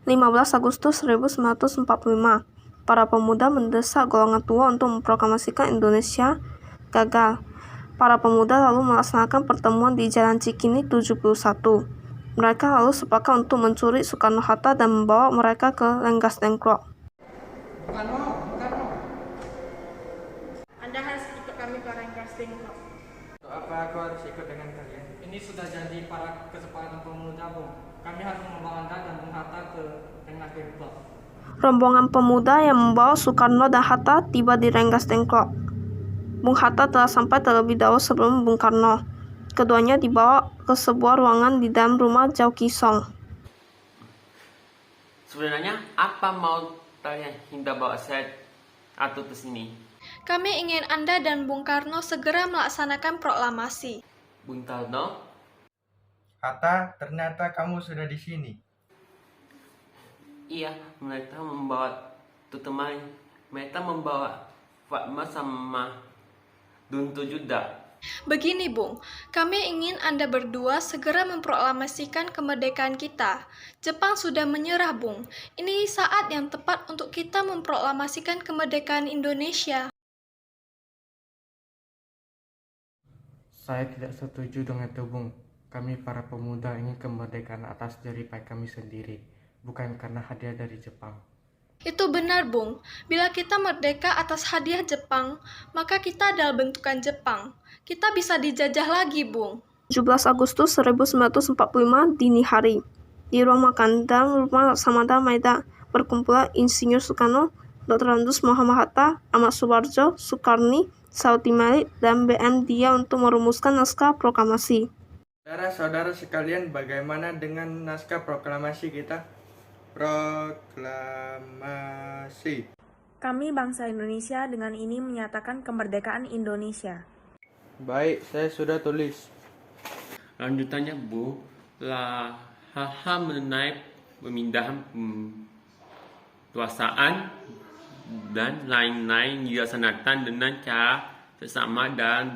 15 Agustus 1945, para pemuda mendesak golongan tua untuk memproklamasikan Indonesia gagal. Para pemuda lalu melaksanakan pertemuan di Jalan Cikini 71. Mereka lalu sepakat untuk mencuri Soekarno-Hatta dan membawa mereka ke Lenggas Dengklok. Bukan. Anda harus ikut kami ke Lenggas Dengklok. Untuk apa aku harus ikut dengan kalian? Ini sudah jadi para kesepakatan pemuda, Bung. Kami harus membawa Anda dan Bung Hatta ke Lenggas Dengklok. Rombongan pemuda yang membawa Soekarno dan Hatta tiba di Lenggas Dengklok. Bung Hatta telah sampai terlebih dahulu sebelum Bung Karno. Keduanya dibawa ke sebuah ruangan di dalam rumah Jauh Kisong. Sebenarnya apa mau kalian hendak bawa saya atau ke sini? Kami ingin Anda dan Bung Karno segera melaksanakan proklamasi. Bung Karno? Hatta, ternyata kamu sudah di sini. Iya, mereka membawa teman. Mereka membawa Fatma sama Duntu juga. Begini, Bung, kami ingin Anda berdua segera memproklamasikan kemerdekaan kita. Jepang sudah menyerah, Bung. Ini saat yang tepat untuk kita memproklamasikan kemerdekaan Indonesia. Saya tidak setuju dengan itu, Bung. Kami para pemuda ingin kemerdekaan atas jeripaya kami sendiri, bukan karena hadiah dari Jepang. Itu benar, Bung. Bila kita merdeka atas hadiah Jepang, maka kita adalah bentukan Jepang. Kita bisa dijajah lagi, Bung. 17 Agustus 1945 dini hari. Di ruang makan dalam rumah Laksamana Maeda berkumpullah Insinyur Soekarno, Dr. Andes Muhammad Hatta, Ahmad Subarjo, Soekarni, Sauti Malik, dan B.M. Dia untuk merumuskan naskah proklamasi. Saudara-saudara sekalian, bagaimana dengan naskah proklamasi kita? Proklamasi. Kami bangsa Indonesia dengan ini menyatakan kemerdekaan Indonesia. Baik, saya sudah tulis. Lanjutannya, Bu, lah hal-hal mengenai pemindahan kekuasaan dan lain-lain dilaksanakan dengan cara seksama dan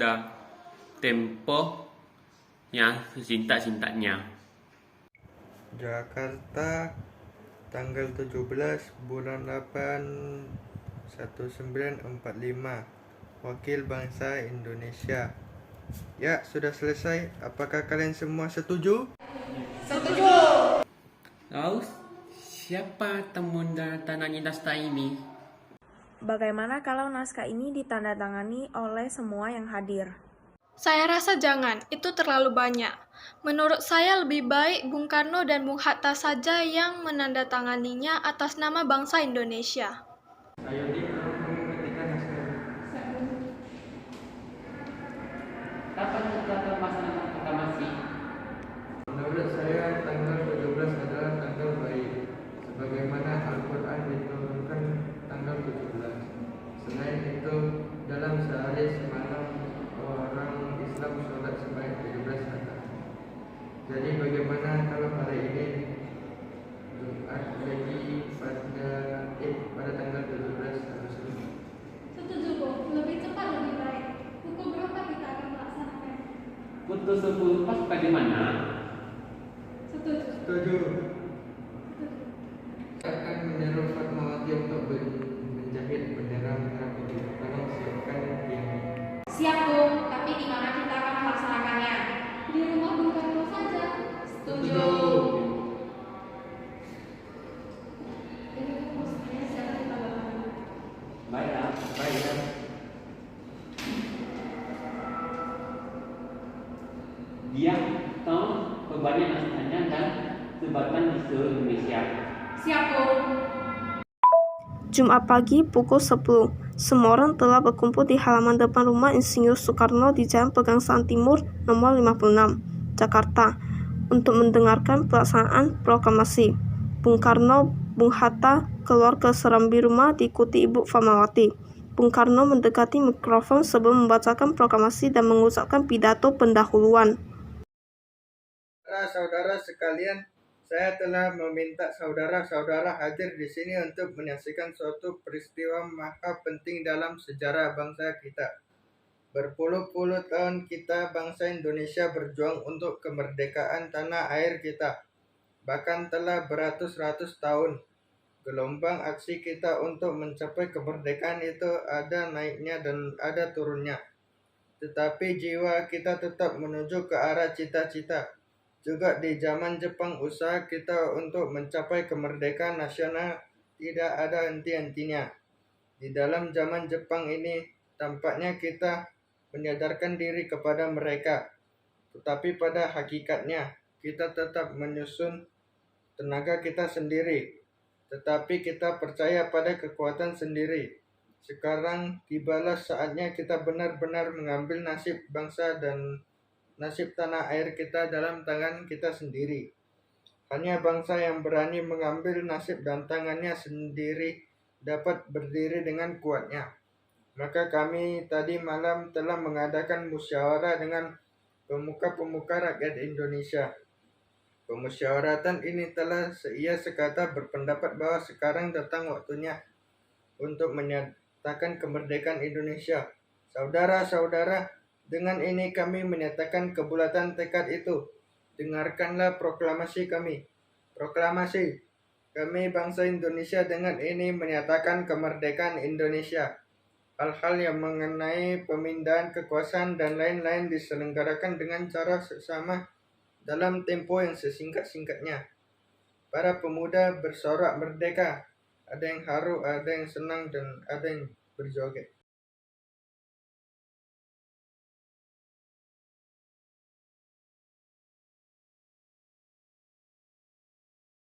tempo yang sesingkat-singkatnya. Jakarta, tanggal 17 bulan 8 1945. Wakil Bangsa Indonesia. Ya, sudah selesai. Apakah kalian semua setuju? Lalu, siapa menandatangani naskah ini? Bagaimana kalau naskah ini ditandatangani oleh semua yang hadir? Saya rasa jangan, itu terlalu banyak. Menurut saya lebih baik Bung Karno dan Bung Hatta saja yang menandatanganinya atas nama bangsa Indonesia. Ayo ketika naskah. Kapan kita melaksanakan proklamasi? Menurut saya tanggal 17 adalah tanggal baik, sebagaimana Al-Quran diturunkan tanggal 17. Selain itu, dalam sehari semalam orang Islam sholat sebanyak 17 rakaat. Jadi bagaimana kalau hari ini Jumat jadi pada tanggal 17 Agustus? Setuju, Bung. Lebih cepat lebih baik. Pukul berapa kita akan melaksanakan? Pukul 10 pas bagaimana? Setuju. Saya akan menyuruh Fatmawati untuk menjahit bendera merah putih. Tolong siapkan yang Siap, Bung. Tapi di mana kita akan melaksanakannya? Di rumah Bung Karno saja. Setuju. Baiklah, baiklah. Dia tahu perbanyak naskahnya dan sebarkan di seluruh Indonesia. Siap, Bung. Jumat pagi pukul 10, semua orang telah berkumpul di halaman depan rumah Insinyur Soekarno di Jalan Pegangsaan Timur nomor 56, Jakarta, untuk mendengarkan pelaksanaan proklamasi. Bung Karno, Bung Hatta keluar ke serambi rumah diikuti Ibu Fatmawati. Bung Karno mendekati mikrofon sebelum membacakan proklamasi dan mengucapkan pidato pendahuluan. Saudara-saudara sekalian, saya telah meminta saudara-saudara hadir di sini untuk menyaksikan suatu peristiwa maha penting dalam sejarah bangsa kita. Berpuluh-puluh tahun kita bangsa Indonesia berjuang untuk kemerdekaan tanah air kita. bahkan telah beratus-ratus tahun. Gelombang aksi kita untuk mencapai kemerdekaan itu ada naiknya dan ada turunnya. Tetapi jiwa kita tetap menuju ke arah cita-cita. Juga di zaman Jepang, usaha kita untuk mencapai kemerdekaan nasional tidak ada henti-hentinya. Di dalam zaman Jepang ini, tampaknya kita menyadarkan diri kepada mereka. Tetapi pada hakikatnya, kita tetap menyusun tenaga kita sendiri. Tetapi kita percaya pada kekuatan sendiri. Sekarang tibalah saatnya kita benar-benar mengambil nasib bangsa dan nasib tanah air kita dalam tangan kita sendiri. Hanya bangsa yang berani mengambil nasib dan tangannya sendiri dapat berdiri dengan kuatnya. Maka kami tadi malam telah mengadakan musyawarah dengan pemuka-pemuka rakyat Indonesia. Pemusyawaratan ini telah seia sekata berpendapat bahwa sekarang datang waktunya untuk menyatakan kemerdekaan Indonesia. Saudara-saudara, dengan ini kami menyatakan kebulatan tekad itu. Dengarkanlah proklamasi kami. Proklamasi. Kami bangsa Indonesia dengan ini menyatakan kemerdekaan Indonesia. Hal-hal yang mengenai pemindahan kekuasaan dan lain-lain diselenggarakan dengan cara seksama dalam tempo yang sesingkat-singkatnya. Para pemuda bersorak merdeka. Ada yang haru, ada yang senang, dan ada yang berjoget.